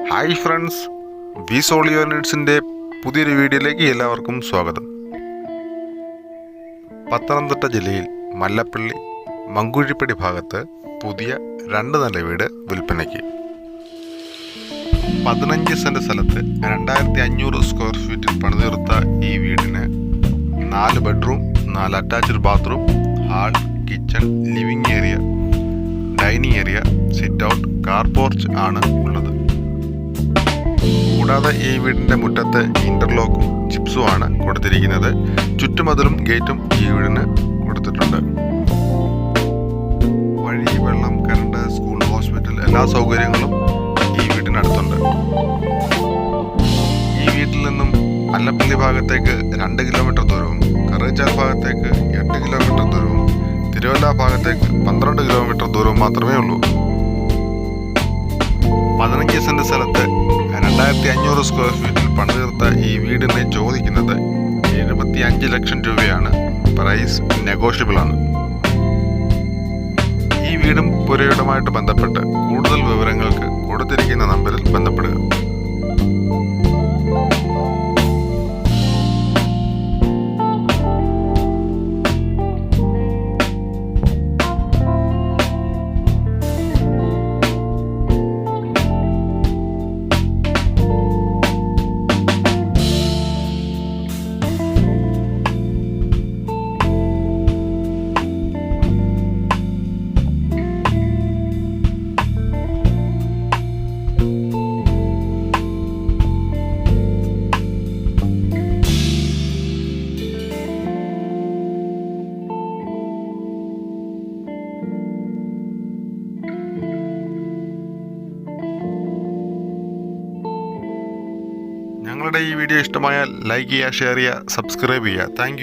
Hi friends, V soul യൂണിറ്റ്സിൻ്റെ പുതിയൊരു വീഡിയോയിലേക്ക് എല്ലാവർക്കും സ്വാഗതം. പത്തനംതിട്ട ജില്ലയിൽ മല്ലപ്പള്ളി മങ്കുഴിപ്പടി ഭാഗത്ത് പുതിയ 2 നില വീട് വിൽപ്പനയ്ക്ക്. 15 സെൻറ് സ്ഥലത്ത് 2500 സ്ക്വയർ ഫീറ്റിൽ പണിതീർത്ത ഈ വീടിന് 4 bedroom, 4 attached bathroom, hall, kitchen, living area, dining area, sit out, car porch ആണ് ഉള്ളത്. കൂടാതെ ഈ വീടിൻ്റെ മുറ്റത്ത് ഇൻ്റർലോക്കും ചിപ്സും ആണ് കൊടുത്തിരിക്കുന്നത്. ചുറ്റുമതിലും ഗേറ്റും ഈ വീടിന് കൊടുത്തിട്ടുണ്ട്. വഴി, വെള്ളം, കറണ്ട്, സ്കൂൾ, ഹോസ്പിറ്റൽ എല്ലാ സൗകര്യങ്ങളും ഈ വീടിനടുത്തുണ്ട്. ഈ വീട്ടിൽ നിന്നും മല്ലപ്പള്ളി ഭാഗത്തേക്ക് 2 കിലോമീറ്റർ ദൂരവും, കറുകച്ചാൽ ഭാഗത്തേക്ക് 8 കിലോമീറ്റർ ദൂരവും, തിരുവല്ല ഭാഗത്തേക്ക് 12 കിലോമീറ്റർ ദൂരവും മാത്രമേ ഉള്ളൂ. 15 സെൻറ് സ്ഥലത്ത് 2500 സ്ക്വയർ ഫീറ്റിൽ പണിതീർത്ത ഈ വീടിന് ചോദിക്കുന്നത് 75 ലക്ഷം രൂപയാണ്. പ്രൈസ് നെഗോഷ്യബിൾ ആണ്. ഈ വീടും പുരയിടമായിട്ട് ബന്ധപ്പെട്ട് കൂടുതൽ വിവരങ്ങൾക്ക് കൊടുത്തിരിക്കുന്ന നമ്പറിൽ ബന്ധപ്പെടുക. ഞങ്ങളുടെ ഈ വീഡിയോ ഇഷ്ടമായാൽ ലൈക്ക് ചെയ്യുക, ഷെയർ ചെയ്യുക, സബ്സ്ക്രൈബ് ചെയ്യുക. താങ്ക്